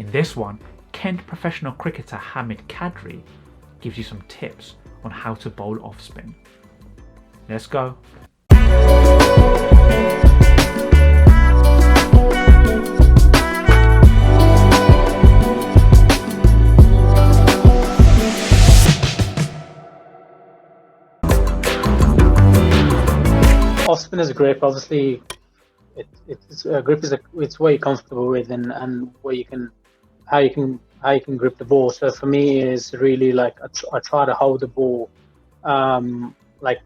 In this one, Kent professional cricketer Hamid Qadri gives you some tips on how to bowl off spin. Let's go. Off spinner's grip, obviously, it's a grip it's what you're comfortable with, and where you can how you can grip the ball. So for me, is really like I try to hold the ball, like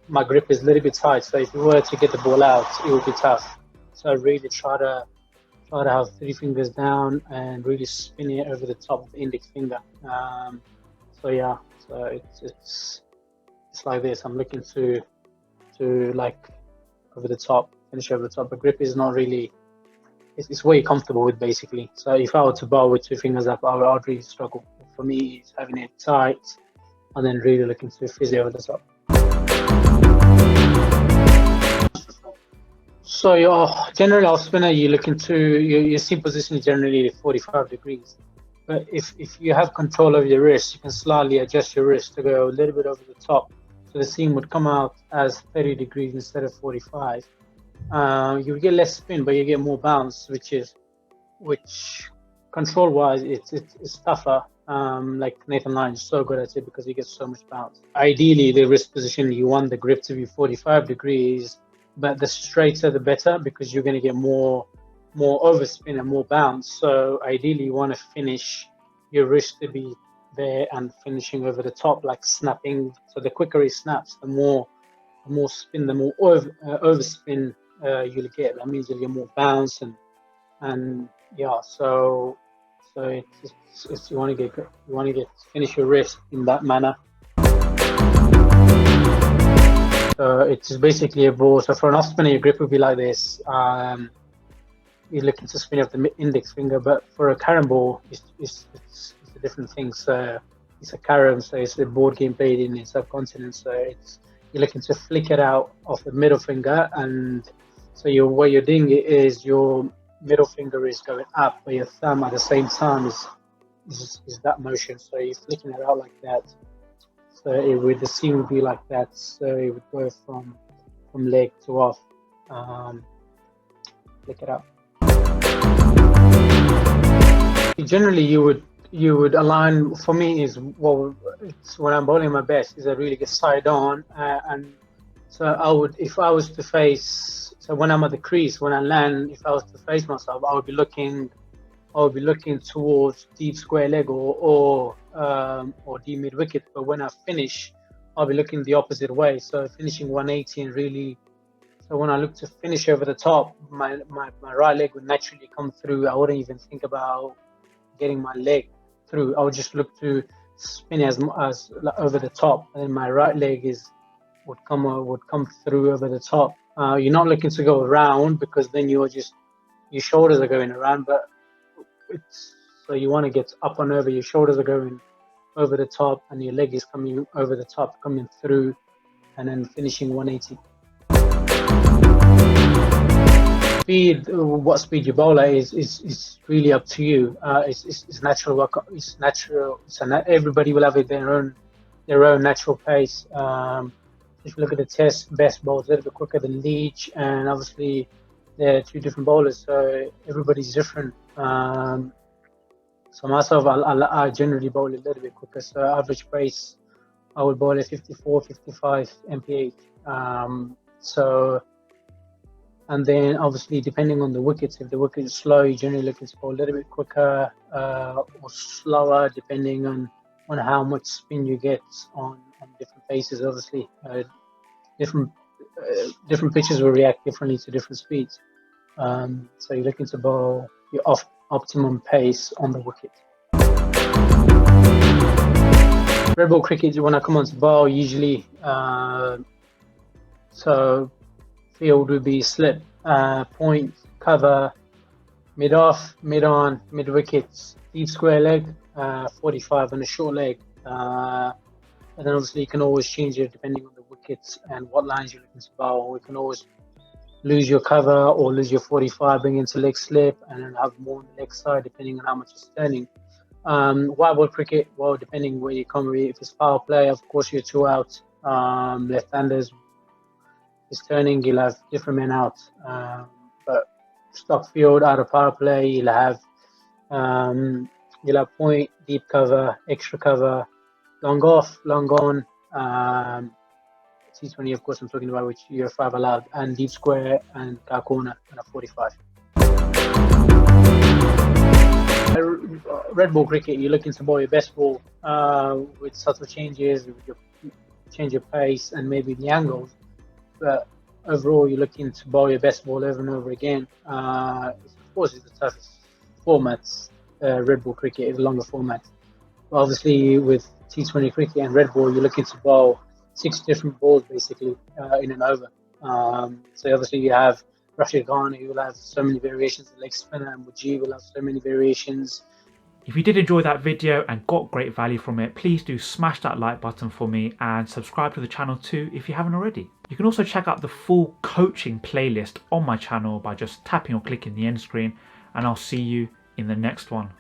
my grip is a little bit tight. So if you were to get the ball out, it would be tough. So I really try to have 3 fingers down and really spin it over the top of the index finger. So yeah, so it's like this. I'm looking to like over the top, finish over the top. But grip is not really, it's what you're comfortable with basically. So if I were to bowl with 2 fingers up, I'd really struggle. For me, it's having it tight and then really looking to fizz it over the top. So your general off spinner, you're looking to your seam position is generally 45 degrees. But if you have control of your wrist, you can slightly adjust your wrist to go a little bit over the top. So the seam would come out as 30 degrees instead of 45. You get less spin, but you get more bounce, which control-wise, it's tougher. Like Nathan Lyon is so good at it because he gets so much bounce. Ideally, the wrist position, you want the grip to be 45 degrees, but the straighter the better because you're going to get more overspin and more bounce. So ideally, you want to finish your wrist to be there and finishing over the top, like snapping. So the quicker it snaps, the more spin, the more overspin you'll get. That means you'll get more bounce and yeah. So it's you want to finish your wrist in that manner. So it's basically a ball. So for an off spinner, your grip would be like this. You're looking to spin up the index finger, but for a Carrom Ball, it's a different thing. So it's a Carrom, so it's a board game played in the subcontinent. So you're looking to flick it out of the middle finger, and so what you're doing is your middle finger is going up, but your thumb at the same time is that motion. So you're flicking it out like that. So the seam would be like that. So it would go from leg to off. Flick it out. Generally, you would align. For me, it's when I'm bowling my best is I really get side on, and so I would, if I was to face. So when I'm at the crease, when I land, if I was to face myself, I would be looking towards deep square leg or deep mid wicket. But when I finish, I'll be looking the opposite way. So finishing 180 and really. So when I look to finish over the top, my right leg would naturally come through. I wouldn't even think about getting my leg through. I would just look to spin as over the top, and then my right leg would come through over the top. You're not looking to go around because then your shoulders are going around, but so you want to get up and over. Your shoulders are going over the top, and your leg is coming over the top, coming through, and then finishing 180. What speed you bowl at is really up to you. It's natural work. It's natural. Everybody will have their own natural pace. If you look at the test, best bowls a little bit quicker than Leach, and obviously they're 2 different bowlers, so everybody's different. So myself, I generally bowl a little bit quicker. So average pace, I would bowl at 54, 55 mph. And then obviously depending on the wickets, if the wicket is slow, you're generally looking to bowl a little bit quicker or slower, depending on how much spin you get on different paces. Obviously, different pitches will react differently to different speeds. So you're looking to bowl your optimum pace on the wicket. Red ball cricket, when I come on to bowl, usually so field would be slip, point, cover, mid off, mid on, mid wickets, deep square leg, 45 and a short leg. And then obviously you can always change it depending on the wickets and what lines you're looking to bowl. We can always lose your cover or lose your 45, bring into leg slip, and then have more on the leg side depending on how much it's turning. White ball cricket, well, depending where you come, if it's power play, of course you're two out. Left-handers is turning, you'll have different men out. But stock field, out of power play, you'll have point, deep cover, extra cover, long off, long on. T20, of course, I'm talking about, which you're 5 allowed, and deep square and car corner and a 45. Red ball cricket, you're looking to bowl your best ball with subtle changes, with your change your pace and maybe the angles. But overall, you're looking to bowl your best ball over and over again. Of course, it's the toughest formats. Red ball cricket is a longer format. But obviously, with T20 cricket and red ball, you're looking to bowl 6 different balls basically in an over. So obviously, you have Rashid Khan, you will have so many variations. The leg spinner and Mujib will have so many variations. If you did enjoy that video and got great value from it, please do smash that like button for me and subscribe to the channel too if you haven't already. You can also check out the full coaching playlist on my channel by just tapping or clicking the end screen, and I'll see you in the next one.